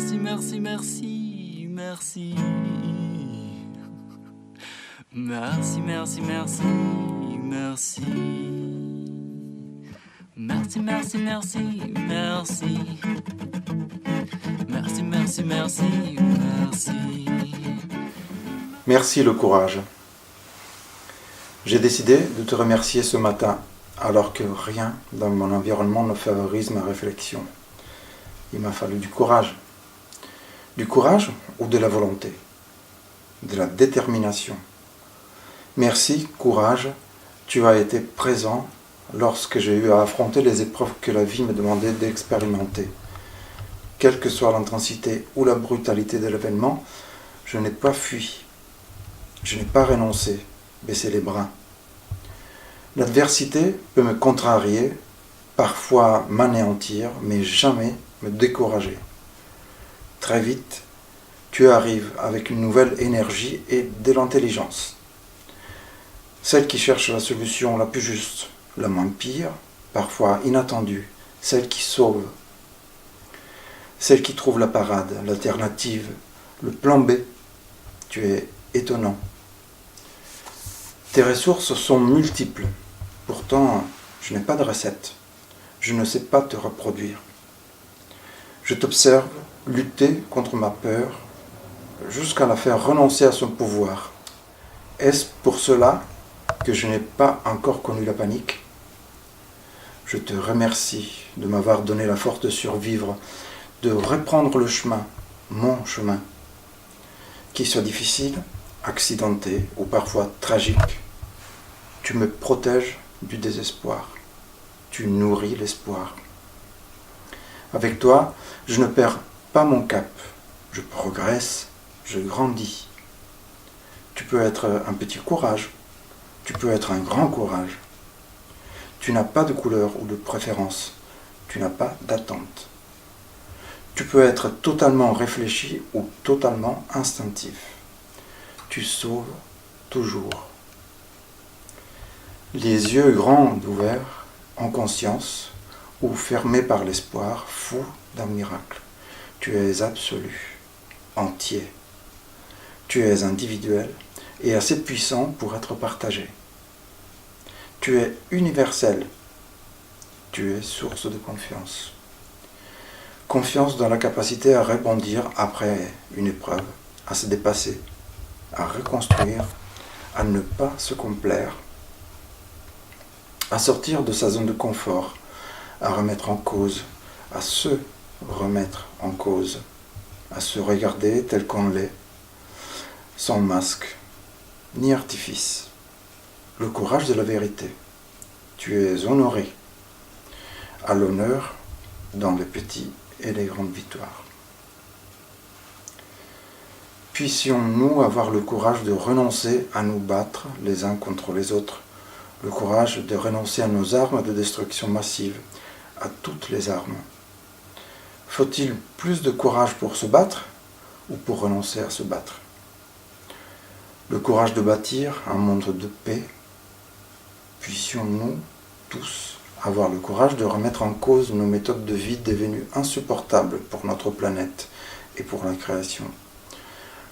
Merci, merci, merci, merci. Merci, merci, merci, merci. Merci, merci, merci, merci. Merci, merci, merci, merci. Merci le courage. J'ai décidé de te remercier ce matin, alors que rien dans mon environnement ne favorise ma réflexion. Il m'a fallu du courage. Du courage ou de la volonté? De la détermination. Merci, courage, tu as été présent lorsque j'ai eu à affronter les épreuves que la vie me demandait d'expérimenter. Quelle que soit l'intensité ou la brutalité de l'événement, je n'ai pas fui. Je n'ai pas renoncé, baissé les bras. L'adversité peut me contrarier, parfois m'anéantir, mais jamais me décourager. Très vite, tu arrives avec une nouvelle énergie et de l'intelligence. Celle qui cherche la solution la plus juste, la moins pire, parfois inattendue, celle qui sauve. Celle qui trouve la parade, l'alternative, le plan B. Tu es étonnant. Tes ressources sont multiples. Pourtant, je n'ai pas de recette. Je ne sais pas te reproduire. Je t'observe lutter contre ma peur jusqu'à la faire renoncer à son pouvoir. Est-ce pour cela que je n'ai pas encore connu la panique? Je te remercie de m'avoir donné la force de survivre, de reprendre le chemin, mon chemin, qu'il soit difficile, accidenté ou parfois tragique. Tu me protèges du désespoir. Tu nourris l'espoir. Avec toi, je ne perds pas mon cap. Je progresse, je grandis. Tu peux être un petit courage. Tu peux être un grand courage. Tu n'as pas de couleur ou de préférence. Tu n'as pas d'attente. Tu peux être totalement réfléchi ou totalement instinctif. Tu sauves toujours. Les yeux grands ouverts, en conscience, ou fermés par l'espoir, fou d'un miracle. Tu es absolu, entier. Tu es individuel et assez puissant pour être partagé. Tu es universel. Tu es source de confiance. Confiance dans la capacité à rebondir après une épreuve, à se dépasser, à reconstruire, à ne pas se complaire, à sortir de sa zone de confort, à remettre en cause, à se remettre en cause, à se regarder tel qu'on l'est, sans masque, ni artifice. Le courage de la vérité. Tu es honoré, à l'honneur dans les petits et les grandes victoires. Puissions-nous avoir le courage de renoncer à nous battre les uns contre les autres, le courage de renoncer à nos armes de destruction massive, à toutes les armes. Faut-il plus de courage pour se battre ou pour renoncer à se battre? Le courage de bâtir un monde de paix. Puissions-nous tous avoir le courage de remettre en cause nos méthodes de vie devenues insupportables pour notre planète et pour la création.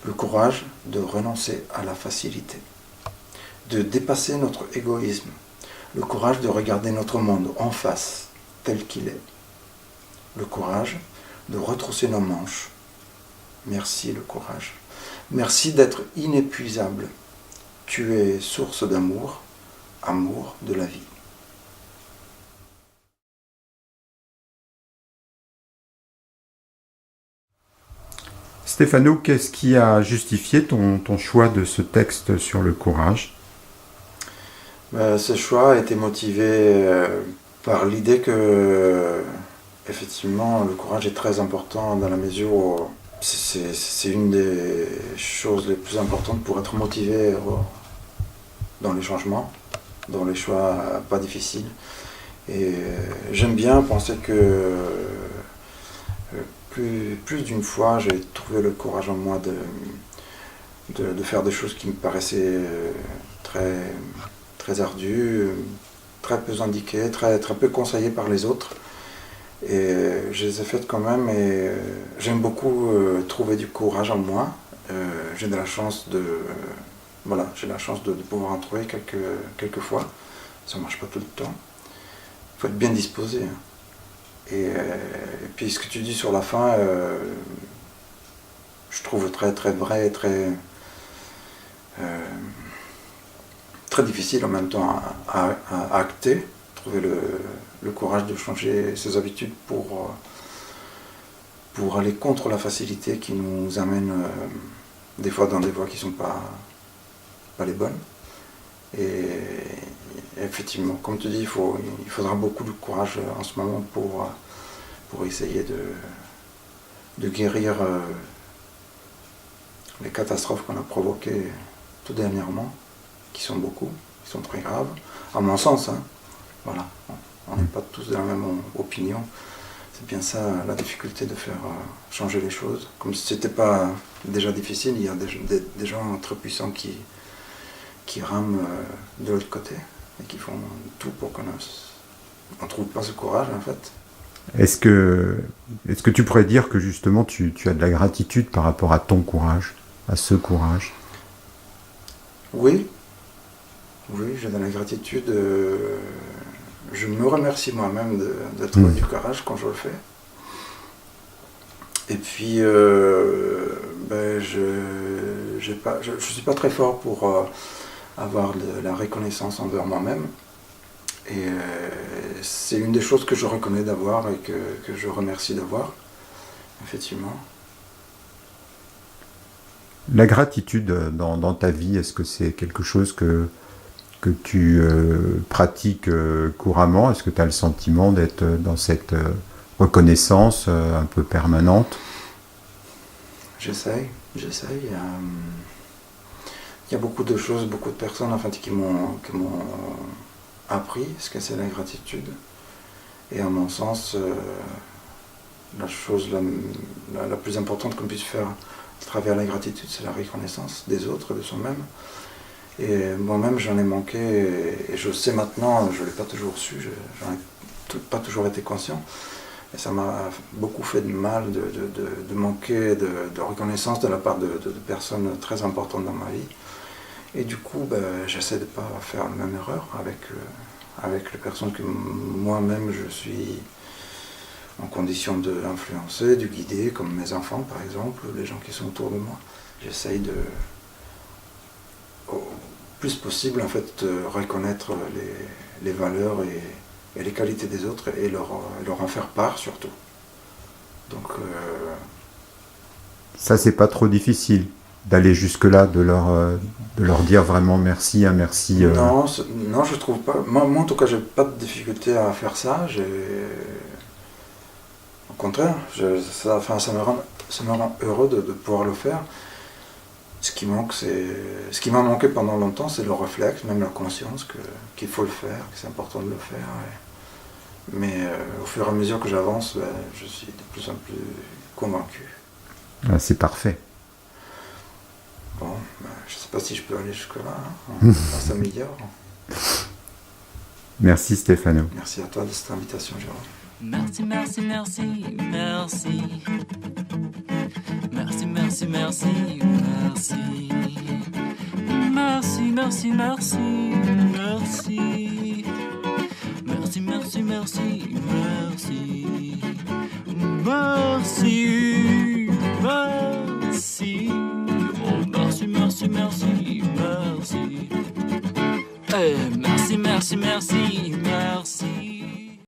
Le courage de renoncer à la facilité, de dépasser notre égoïsme, le courage de regarder notre monde en face, tel qu'il est. Le courage de retrousser nos manches. Merci le courage. Merci d'être inépuisable. Tu es source d'amour, amour de la vie. Stéphano, qu'est-ce qui a justifié ton choix de ce texte sur le courage? Ce choix a été motivé par l'idée que, effectivement, le courage est très important dans la mesure où c'est une des choses les plus importantes pour être motivé dans les changements, dans les choix pas difficiles. Et j'aime bien penser que plus d'une fois, j'ai trouvé le courage en moi de faire des choses qui me paraissaient très ardues, très peu indiquées, très peu conseillées par les autres. Et je les ai faites quand même et j'aime beaucoup trouver du courage en moi. J'ai de la chance j'ai la chance de pouvoir en trouver quelques fois. Ça ne marche pas tout le temps. Il faut être bien disposé. Et puis ce que tu dis sur la fin, je trouve très très vrai et très difficile en même temps à acter. Trouver le courage de changer ses habitudes pour aller contre la facilité qui nous amène des fois dans des voies qui ne sont pas les bonnes. Et effectivement, comme tu dis, il faudra beaucoup de courage en ce moment pour essayer de guérir les catastrophes qu'on a provoquées tout dernièrement, qui sont beaucoup, qui sont très graves, à mon sens. Voilà, on n'est pas tous de la même opinion. C'est bien ça la difficulté de faire changer les choses. Comme si ce n'était pas déjà difficile, il y a des gens très puissants qui rament de l'autre côté et qui font tout pour qu'on ne trouve pas ce courage en fait. Est-ce que tu pourrais dire que justement tu as de la gratitude par rapport à ton courage, à ce courage? Oui, j'ai de la gratitude. Je me remercie moi-même de trouver du courage quand je le fais. Et puis, je suis pas très fort pour avoir de la reconnaissance envers moi-même. Et c'est une des choses que je reconnais d'avoir et que je remercie d'avoir, effectivement. La gratitude dans ta vie, est-ce que c'est quelque chose que tu pratiques couramment? Est-ce que tu as le sentiment d'être dans cette reconnaissance un peu permanente? J'essaye. Il y a beaucoup de choses, beaucoup de personnes en fait, qui m'ont appris ce que c'est la gratitude. Et à mon sens, la chose la plus importante qu'on puisse faire à travers la gratitude, c'est la reconnaissance des autres, de soi-même. Et moi-même, j'en ai manqué, et je sais maintenant, je ne l'ai pas toujours su, j'en ai pas toujours été conscient. Et ça m'a beaucoup fait de mal de manquer de reconnaissance de la part de personnes très importantes dans ma vie. Et du coup, j'essaie de ne pas faire la même erreur avec les personnes que moi-même je suis en condition d'influencer, de guider, comme mes enfants par exemple, les gens qui sont autour de moi. J'essaye au plus possible en fait reconnaître les valeurs et les qualités des autres et leur en faire part surtout. Donc ça, c'est pas trop difficile d'aller jusque-là, de leur dire vraiment merci. Non, je trouve pas. Moi en tout cas, j'ai pas de difficulté à faire ça. Au contraire, ça me rend heureux de pouvoir le faire. Ce qui m'a manqué pendant longtemps, c'est le réflexe, même la conscience qu'il faut le faire, que c'est important de le faire. Mais au fur et à mesure que j'avance, je suis de plus en plus convaincu. Ah, c'est parfait. Bon, je ne sais pas si je peux aller jusque-là. Ça s'améliore. Merci Stéphano. Merci à toi de cette invitation, Jérôme. Merci, merci, merci, merci. Merci, merci, merci, merci. Merci, merci, merci, merci. Merci, merci, merci, merci. Merci, merci. Oh, merci, merci, merci, merci. Merci, merci, merci, merci.